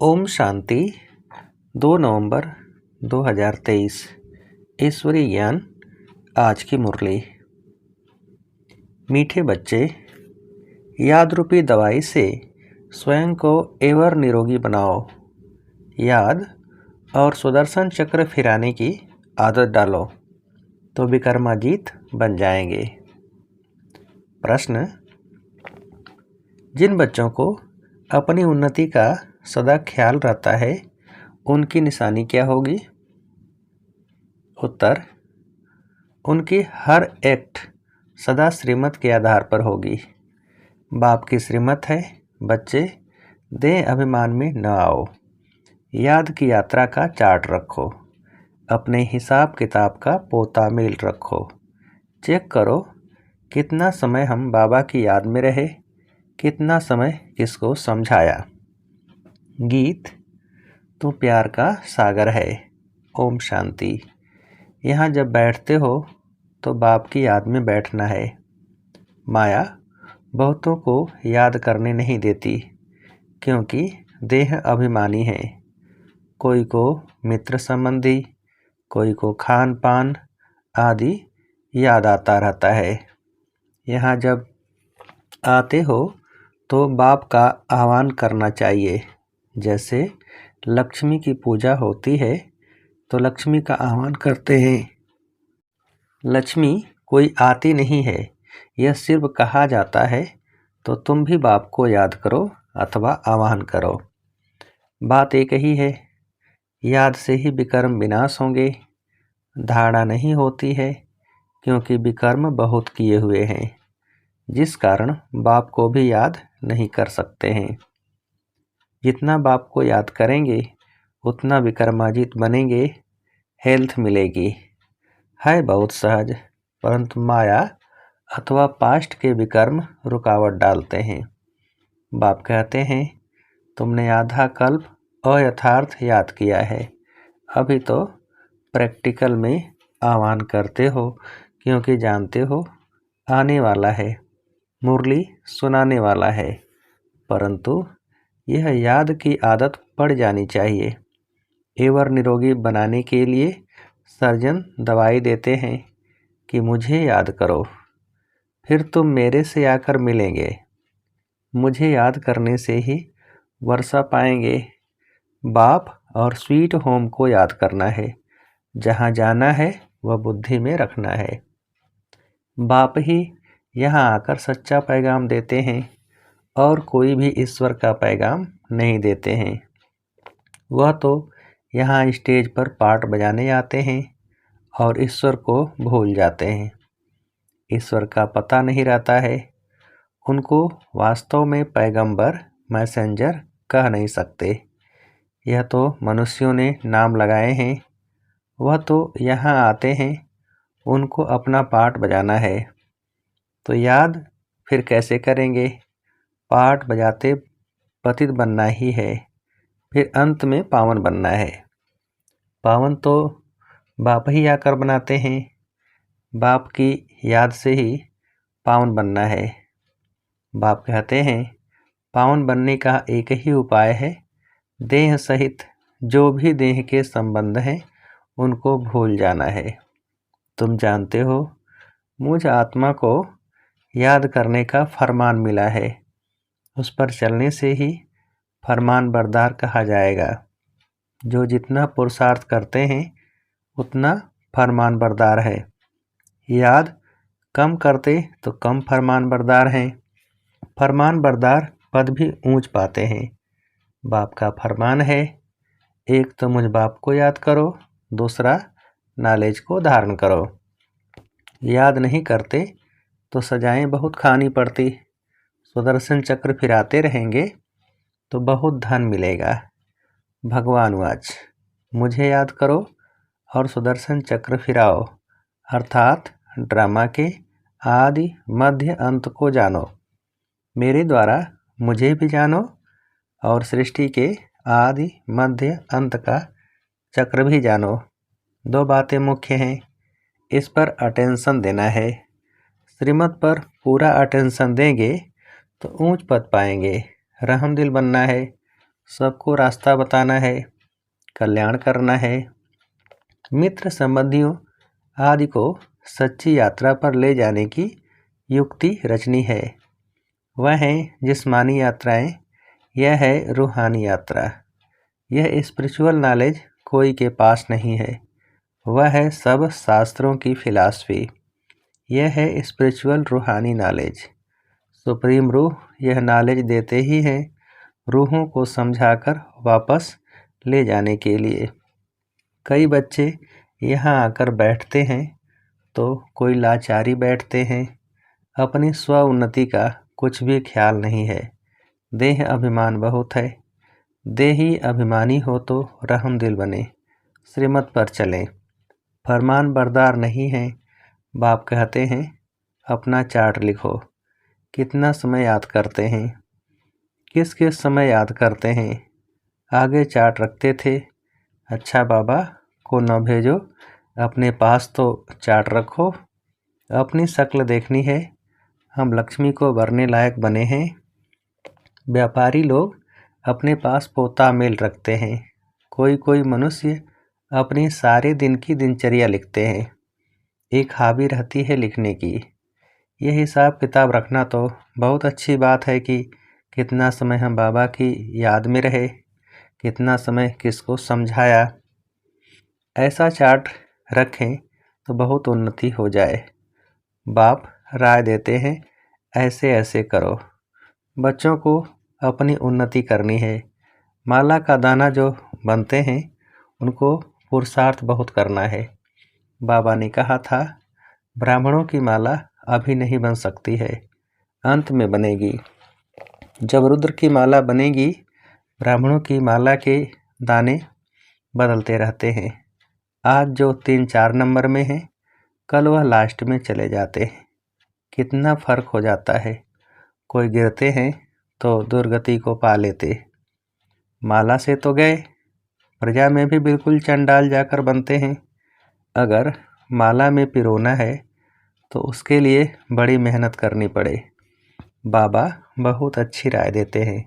ओम शांति। 2 नवंबर 2023। ईश्वरीय ज्ञान। आज की मुरली। मीठे बच्चे, याद रूपी दवाई से स्वयं को एवर निरोगी बनाओ। याद और सुदर्शन चक्र फिराने की आदत डालो तो विक्रमाजीत बन जाएंगे। प्रश्न: जिन बच्चों को अपनी उन्नति का सदा ख्याल रहता है उनकी निशानी क्या होगी? उत्तर: उनकी हर एक्ट सदा श्रीमत के आधार पर होगी। बाप की श्रीमत है, बच्चे देह अभिमान में न आओ। याद की यात्रा का चार्ट रखो। अपने हिसाब किताब का पोता मेल रखो। चेक करो कितना समय हम बाबा की याद में रहे, कितना समय किसको समझाया। गीत: तू प्यार का सागर है। ओम शांति। यहाँ जब बैठते हो तो बाप की याद में बैठना है। माया बहुतों को याद करने नहीं देती क्योंकि देह अभिमानी है। कोई को मित्र संबंधी, कोई को खान पान आदि याद आता रहता है। यहाँ जब आते हो तो बाप का आह्वान करना चाहिए। जैसे लक्ष्मी की पूजा होती है तो लक्ष्मी का आह्वान करते हैं। लक्ष्मी कोई आती नहीं है, यह सिर्फ कहा जाता है। तो तुम भी बाप को याद करो अथवा आह्वान करो। बात एक ही है, याद से ही विकर्म विनाश होंगे। धारणा नहीं होती है क्योंकि विकर्म बहुत किए हुए हैं, जिस कारण बाप को भी याद नहीं कर सकते हैं। जितना बाप को याद करेंगे उतना विक्रमाजीत बनेंगे, हेल्थ मिलेगी। है बहुत सहज, परंतु माया अथवा पास्ट के विकर्म रुकावट डालते हैं। बाप कहते हैं, तुमने आधा कल्प अयथार्थ याद किया है, अभी तो प्रैक्टिकल में आह्वान करते हो क्योंकि जानते हो आने वाला है, मुरली सुनाने वाला है। परंतु यह याद की आदत पड़ जानी चाहिए। एवर निरोगी बनाने के लिए सर्जन दवाई देते हैं कि मुझे याद करो, फिर तुम मेरे से आकर मिलेंगे। मुझे याद करने से ही वर्षा पाएंगे। बाप और स्वीट होम को याद करना है। जहाँ जाना है वह बुद्धि में रखना है। बाप ही यहाँ आकर सच्चा पैगाम देते हैं और कोई भी ईश्वर का पैगाम नहीं देते हैं। वह तो यहाँ स्टेज पर पार्ट बजाने आते हैं और ईश्वर को भूल जाते हैं। ईश्वर का पता नहीं रहता है। उनको वास्तव में पैगंबर, मैसेंजर कह नहीं सकते। यह तो मनुष्यों ने नाम लगाए हैं। वह तो यहाँ आते हैं, उनको अपना पार्ट बजाना है। तो याद फिर कैसे करेंगे? पार्ट बजाते पतित बनना ही है, फिर अंत में पावन बनना है। पावन तो बाप ही आकर बनाते हैं। बाप की याद से ही पावन बनना है। बाप कहते हैं, पावन बनने का एक ही उपाय है, देह सहित जो भी देह के संबंध हैं उनको भूल जाना है। तुम जानते हो, मुझ आत्मा को याद करने का फरमान मिला है। उस पर चलने से ही फरमान बरदार कहा जाएगा। जो जितना पुरुषार्थ करते हैं उतना फरमान बरदार है। याद कम करते तो कम फरमान बरदार हैं। फरमान बरदार पद भी ऊंच पाते हैं। बाप का फरमान है, एक तो मुझ बाप को याद करो, दूसरा नॉलेज को धारण करो। याद नहीं करते तो सजाएं बहुत खानी पड़ती। सुदर्शन चक्र फिराते रहेंगे तो बहुत धन मिलेगा। भगवान वाच, मुझे याद करो और सुदर्शन चक्र फिराओ, अर्थात ड्रामा के आदि मध्य अंत को जानो। मेरे द्वारा मुझे भी जानो और सृष्टि के आदि मध्य अंत का चक्र भी जानो। दो बातें मुख्य हैं, इस पर अटेंशन देना है। श्रीमत पर पूरा अटेंशन देंगे तो ऊंच पद पाएंगे। रहमदिल बनना है। सबको रास्ता बताना है, कल्याण करना है। मित्र संबंधियों आदि को सच्ची यात्रा पर ले जाने की युक्ति रचनी है। वह है जिस्मानी यात्राएं, यह है रूहानी यात्रा। यह स्पिरिचुअल नॉलेज कोई के पास नहीं है, वह है सब शास्त्रों की फिलॉसफी। यह है स्पिरिचुअल रूहानी नॉलेज। सुप्रीम रूह यह नॉलेज देते ही हैं रूहों को समझाकर वापस ले जाने के लिए। कई बच्चे यहाँ आकर बैठते हैं तो कोई लाचारी बैठते हैं। अपनी स्व उन्नति का कुछ भी ख्याल नहीं है। देह अभिमान बहुत है। देही अभिमानी हो तो रहमदिल बने, श्रीमत पर चलें। फरमान बरदार नहीं है। बाप कहते हैं अपना चार्ट लिखो। कितना समय याद करते हैं, किस किस समय याद करते हैं। आगे चार्ट रखते थे। अच्छा बाबा को न भेजो, अपने पास तो चार्ट रखो। अपनी शक्ल देखनी है। हम लक्ष्मी को भरने लायक बने हैं। व्यापारी लोग अपने पास पोता मेल रखते हैं। कोई कोई मनुष्य अपनी सारे दिन की दिनचर्या लिखते हैं। एक हॉबी रहती है लिखने की। यह हिसाब किताब रखना तो बहुत अच्छी बात है कि कितना समय हम बाबा की याद में रहे, कितना समय किसको समझाया। ऐसा चार्ट रखें तो बहुत उन्नति हो जाए। बाप राय देते हैं ऐसे ऐसे करो। बच्चों को अपनी उन्नति करनी है। माला का दाना जो बनते हैं उनको पुरुषार्थ बहुत करना है। बाबा ने कहा था ब्राह्मणों की माला अभी नहीं बन सकती है, अंत में बनेगी। जब रुद्र की माला बनेगी, ब्राह्मणों की माला के दाने बदलते रहते हैं। आज जो 3-4 नंबर में हैं, कल वह लास्ट में चले जाते हैं। कितना फर्क हो जाता है। कोई गिरते हैं तो दुर्गति को पा लेते। माला से तो गए, प्रजा में भी बिल्कुल चंडाल जाकर बनते हैं। अगर माला में पिरोना है तो उसके लिए बड़ी मेहनत करनी पड़े। बाबा बहुत अच्छी राय देते हैं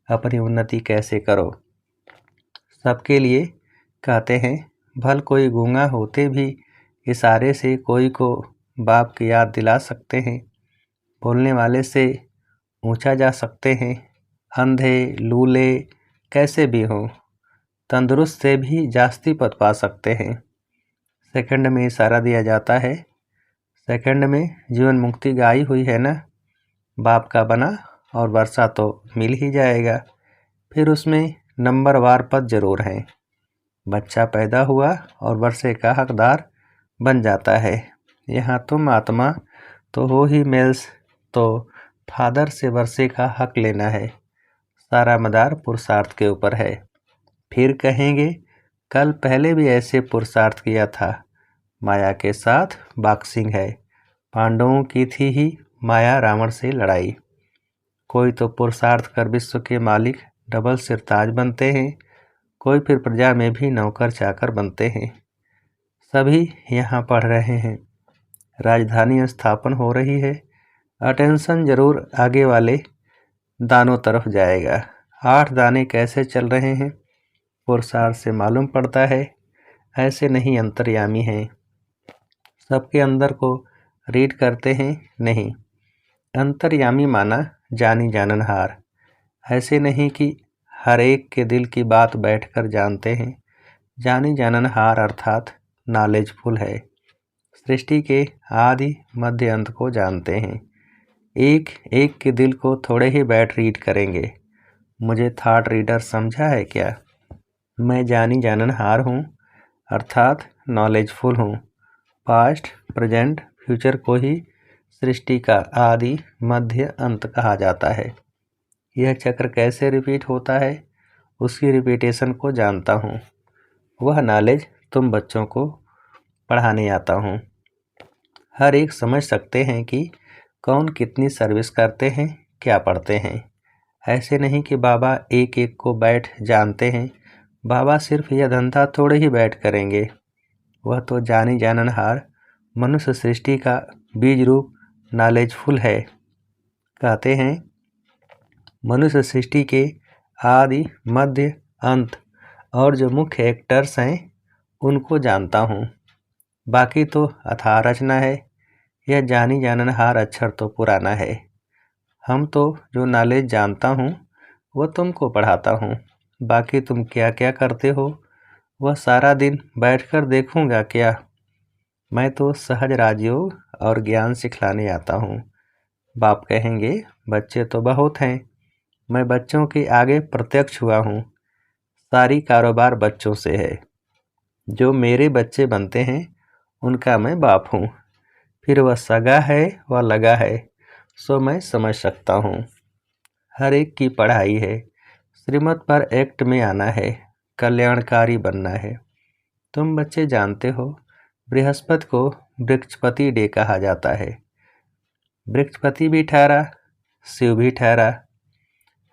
अपनी उन्नति कैसे करो। सबके लिए कहते हैं भल कोई गूंगा होते भी इशारे से कोई को बाप की याद दिला सकते हैं। बोलने वाले से ऊंचा जा सकते हैं। अंधे लूले कैसे भी हों, तंदुरुस्त से भी जास्ती पद पा सकते हैं। सेकंड में इशारा दिया जाता है। सेकंड में जीवन मुक्ति गाई हुई है ना, बाप का बना और वर्षा तो मिल ही जाएगा। फिर उसमें नंबरवार पद जरूर हैं। बच्चा पैदा हुआ और वर्षे का हकदार बन जाता है। यहाँ तुम आत्मा तो हो ही मेल्स, तो फादर से वर्षे का हक लेना है। सारा मदार पुरुषार्थ के ऊपर है। फिर कहेंगे कल पहले भी ऐसे पुरुषार्थ किया था। माया के साथ बॉक्सिंग है। पांडवों की थी ही माया रावण से लड़ाई। कोई तो पुरुषार्थ कर विश्व के मालिक डबल सिरताज बनते हैं, कोई फिर प्रजा में भी नौकर चाकर बनते हैं। सभी यहाँ पढ़ रहे हैं। राजधानी स्थापन हो रही है। अटेंशन जरूर आगे वाले दानों तरफ जाएगा। 8 दाने कैसे चल रहे हैं पुरुषार्थ से मालूम पड़ता है। ऐसे नहीं अंतर्यामी हैं। सबके अंदर को रीड करते हैं नहीं। अंतर्यामी माना जानी जाननहार। ऐसे नहीं कि हर एक के दिल की बात बैठकर जानते हैं। जानी जाननहार अर्थात नॉलेजफुल है। सृष्टि के आदि मध्य अंत को जानते हैं। एक एक के दिल को थोड़े ही बैठ रीड करेंगे। मुझे थॉट रीडर समझा है क्या? मैं जानी जाननहार हूँ अर्थात नॉलेजफुल हूँ। पास्ट प्रेजेंट फ्यूचर को ही सृष्टि का आदि मध्य अंत कहा जाता है। यह चक्र कैसे रिपीट होता है उसकी रिपीटेशन को जानता हूँ। वह नॉलेज तुम बच्चों को पढ़ाने आता हूँ। हर एक समझ सकते हैं कि कौन कितनी सर्विस करते हैं, क्या पढ़ते हैं। ऐसे नहीं कि बाबा एक एक को बैठ जानते हैं। बाबा सिर्फ यह धंधा थोड़े ही बैठ करेंगे। वह तो जानी जाननहार मनुष्य सृष्टि का बीज रूप नॉलेजफुल है। कहते हैं मनुष्य सृष्टि के आदि मध्य अंत और जो मुख्य एक्टर्स हैं उनको जानता हूँ। बाकी तो अथाह रचना है, यह जानी जाननहार अक्षर तो पुराना है। हम तो जो नॉलेज जानता हूँ वो तुमको पढ़ाता हूँ। बाकी तुम क्या क्या करते हो वह सारा दिन बैठकर देखूँगा क्या। मैं तो सहज राजयोग और ज्ञान सिखलाने आता हूँ। बाप कहेंगे बच्चे तो बहुत हैं, मैं बच्चों के आगे प्रत्यक्ष हुआ हूँ। सारी कारोबार बच्चों से है। जो मेरे बच्चे बनते हैं उनका मैं बाप हूँ। फिर वह सगा है व लगा है सो मैं समझ सकता हूँ। हर एक की पढ़ाई है, श्रीमत पर एक्ट में आना है, कल्याणकारी बनना है। तुम बच्चे जानते हो बृहस्पति को वृक्षपति डे कहा जाता है। वृक्षपति भी ठहरा, शिव भी ठहरा,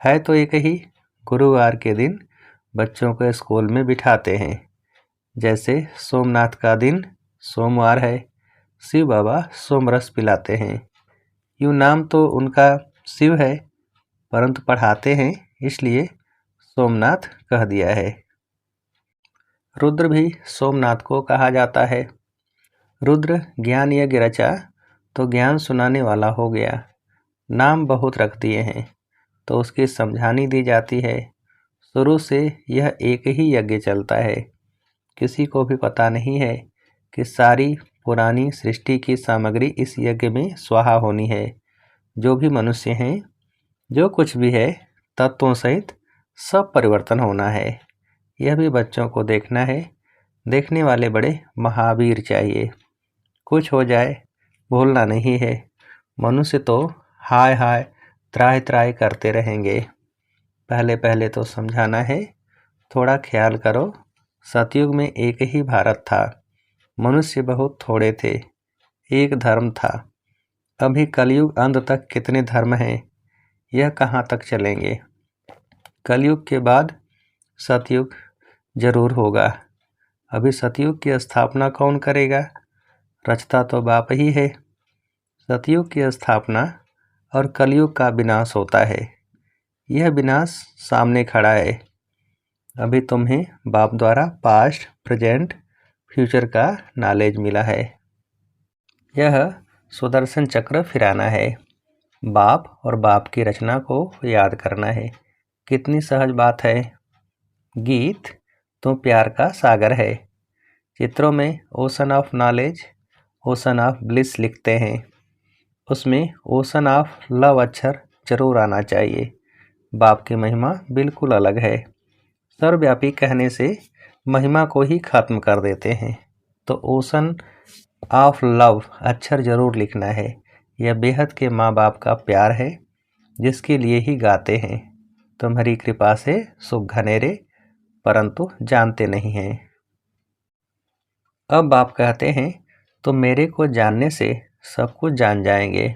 है तो एक ही। गुरुवार के दिन बच्चों को स्कूल में बिठाते हैं। जैसे सोमनाथ का दिन सोमवार है, शिव बाबा सोमरस पिलाते हैं। यूँ नाम तो उनका शिव है, परंतु पढ़ाते हैं इसलिए सोमनाथ कह दिया है। रुद्र भी सोमनाथ को कहा जाता है। रुद्र ज्ञान यज्ञ रचा तो ज्ञान सुनाने वाला हो गया। नाम बहुत रख दिए हैं तो उसकी समझानी दी जाती है। शुरू से यह एक ही यज्ञ चलता है। किसी को भी पता नहीं है कि सारी पुरानी सृष्टि की सामग्री इस यज्ञ में स्वाहा होनी है। जो भी मनुष्य हैं, जो कुछ भी है, तत्वों सहित सब परिवर्तन होना है। यह भी बच्चों को देखना है। देखने वाले बड़े महावीर चाहिए। कुछ हो जाए भूलना नहीं है। मनुष्य तो हाय हाय त्राय त्राय करते रहेंगे। पहले पहले तो समझाना है, थोड़ा ख्याल करो। सतयुग में एक ही भारत था, मनुष्य बहुत थोड़े थे, एक धर्म था। अभी कलयुग अंत तक कितने धर्म हैं, यह कहाँ तक चलेंगे। कलयुग के बाद सतयुग जरूर होगा। अभी सतयुग की स्थापना कौन करेगा, रचता तो बाप ही है। सतयुग की स्थापना और कलयुग का विनाश होता है। यह विनाश सामने खड़ा है। अभी तुम्हें बाप द्वारा पास्ट, प्रेजेंट, फ्यूचर का नॉलेज मिला है। यह सुदर्शन चक्र फिराना है। बाप और बाप की रचना को याद करना है। कितनी सहज बात है। गीत तो प्यार का सागर है। चित्रों में ocean of knowledge, ocean of bliss लिखते हैं। उसमें ओशन ऑफ लव अक्षर जरूर आना चाहिए। बाप की महिमा बिल्कुल अलग है। सर्वव्यापी कहने से महिमा को ही खत्म कर देते हैं। तो ओशन ऑफ लव अक्षर जरूर लिखना है। यह बेहद के माँ बाप का प्यार है, जिसके लिए ही गाते हैं। तुम्हारी कृपा से सुख घनेरे, परंतु जानते नहीं हैं। अब बाप कहते हैं तो मेरे को जानने से सब कुछ जान जाएंगे।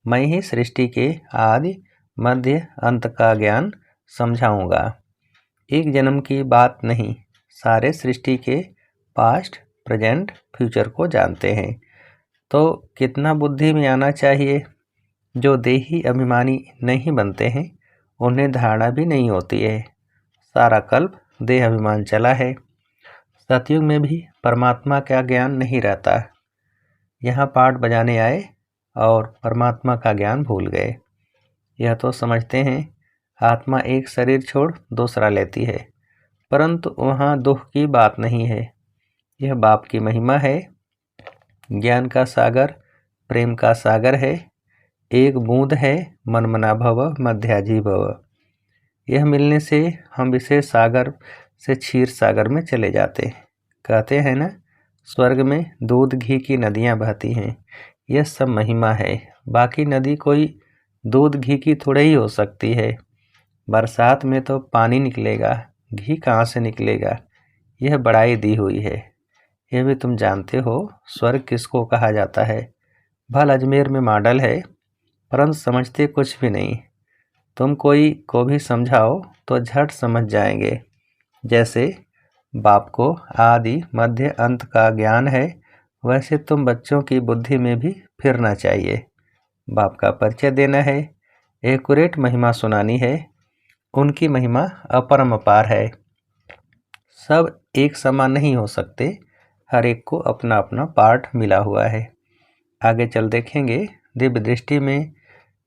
मैं ही सृष्टि के आदि मध्य अंत का ज्ञान समझाऊंगा। एक जन्म की बात नहीं, सारे सृष्टि के पास्ट, प्रेजेंट, फ्यूचर को जानते हैं। तो कितना बुद्धि में आना चाहिए। जो देही अभिमानी नहीं बनते हैं उन्हें धारणा भी नहीं होती है। सारा कल्प देह अभिमान चला है। सतयुग में भी परमात्मा का ज्ञान नहीं रहता। यहाँ पाठ बजाने आए और परमात्मा का ज्ञान भूल गए। यह तो समझते हैं आत्मा एक शरीर छोड़ दूसरा लेती है, परंतु वहाँ दुख की बात नहीं है। यह बाप की महिमा है। ज्ञान का सागर, प्रेम का सागर है। एक बूंद है मनमना भव मध्याजी भव। यह मिलने से हम विशेष सागर से क्षीर सागर में चले जाते हैं। कहते हैं ना, स्वर्ग में दूध घी की नदियाँ बहती हैं। यह सब महिमा है। बाकी नदी कोई दूध घी की थोड़े ही हो सकती है। बरसात में तो पानी निकलेगा, घी कहाँ से निकलेगा। यह बड़ाई दी हुई है। यह भी तुम जानते हो स्वर्ग किसको कहा जाता है। भल अजमेर में मॉडल है, परंतु समझते कुछ भी नहीं। तुम कोई को भी समझाओ तो झट समझ जाएंगे। जैसे बाप को आदि मध्य अंत का ज्ञान है, वैसे तुम बच्चों की बुद्धि में भी फिरना चाहिए। बाप का परिचय देना है, एक्यूरेट महिमा सुनानी है। उनकी महिमा अपरंपार है। सब एक समान नहीं हो सकते, हर एक को अपना अपना पार्ट मिला हुआ है। आगे चल देखेंगे दिव्य दृष्टि में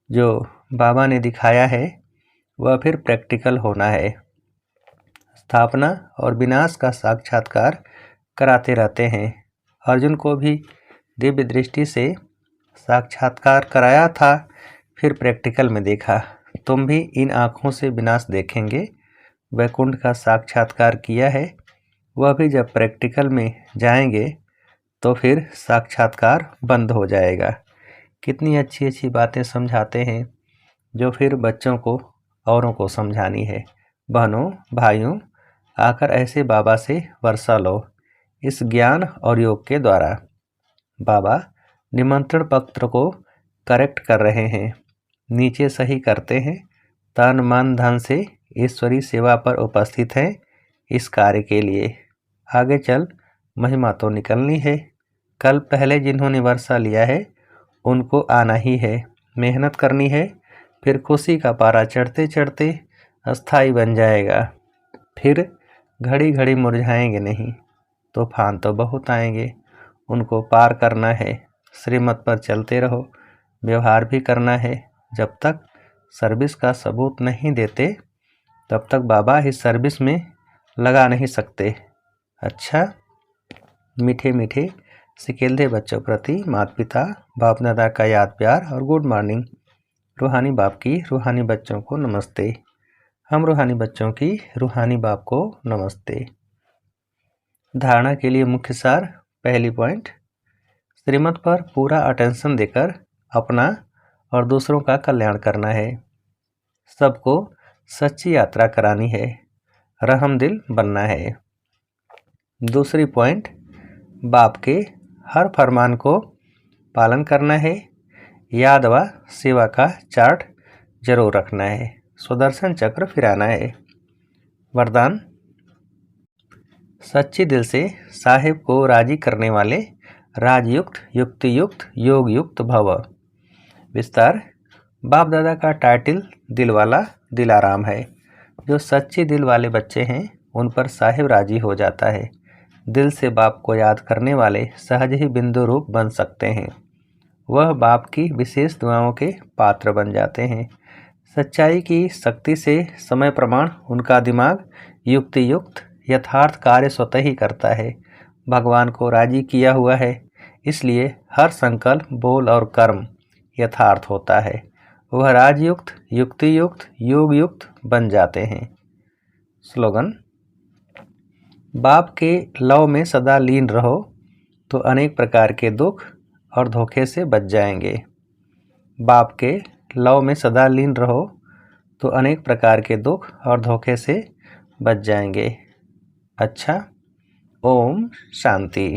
जो बाबा ने दिखाया है वह फिर प्रैक्टिकल होना है। स्थापना और विनाश का साक्षात्कार कराते रहते हैं। अर्जुन को भी दिव्य दृष्टि से साक्षात्कार कराया था, फिर प्रैक्टिकल में देखा। तुम भी इन आँखों से विनाश देखेंगे। वैकुंठ का साक्षात्कार किया है, वह भी जब प्रैक्टिकल में जाएंगे तो फिर साक्षात्कार बंद हो जाएगा। कितनी अच्छी अच्छी बातें समझाते हैं जो फिर बच्चों को औरों को समझानी है। बहनों भाइयों, आकर ऐसे बाबा से वर्षा लो इस ज्ञान और योग के द्वारा। बाबा निमंत्रण पत्र को करेक्ट कर रहे हैं, नीचे सही करते हैं। तन मन धन से ईश्वरी सेवा पर उपस्थित हैं इस कार्य के लिए। आगे चल महिमा तो निकलनी है। कल पहले जिन्होंने वर्षा लिया है उनको आना ही है, मेहनत करनी है, फिर खुशी का पारा चढ़ते चढ़ते अस्थाई बन जाएगा। फिर घड़ी घड़ी मुरझाएंगे नहीं, तूफान तो बहुत आएंगे, उनको पार करना है। श्रीमत पर चलते रहो, व्यवहार भी करना है। जब तक सर्विस का सबूत नहीं देते तब तक बाबा इस सर्विस में लगा नहीं सकते। अच्छा, मीठे मीठे सिकेल्दे बच्चों प्रति माता पिता बाप दादा का याद प्यार और गुड मॉर्निंग। रूहानी बाप की रूहानी बच्चों को नमस्ते। हम रूहानी बच्चों की रूहानी बाप को नमस्ते। धारणा के लिए मुख्य सार। पहली पॉइंट, श्रीमत पर पूरा अटेंशन देकर अपना और दूसरों का कल्याण करना है। सबको सच्ची यात्रा करानी है, रहमदिल बनना है। दूसरी पॉइंट, बाप के हर फरमान को पालन करना है। याद व सेवा का चार्ट जरूर रखना है। सुदर्शन चक्र फिराना है। वरदान, सच्चे दिल से साहिब को राजी करने वाले राजयुक्त युक्ति युक्त योग युक्त भव। विस्तार, बाप दादा का टाइटल दिल वाला दिलाराम है। जो सच्चे दिल वाले बच्चे हैं उन पर साहिब राजी हो जाता है। दिल से बाप को याद करने वाले सहज ही बिंदु रूप बन सकते हैं। वह बाप की विशेष दुआओं के पात्र बन जाते हैं। सच्चाई की शक्ति से समय प्रमाण उनका दिमाग युक्ति युक्त यथार्थ कार्य स्वतः ही करता है। भगवान को राजी किया हुआ है, इसलिए हर संकल्प बोल और कर्म यथार्थ होता है। वह राजयुक्त युक्ति युक्त योग युक्त बन जाते हैं। स्लोगन, बाप के लव में सदा लीन रहो तो अनेक प्रकार के दुख और धोखे से बच जाएंगे। बाप के लव में सदा लीन रहो तो अनेक प्रकार के दुख और धोखे से बच जाएंगे। अच्छा, ओम शांति।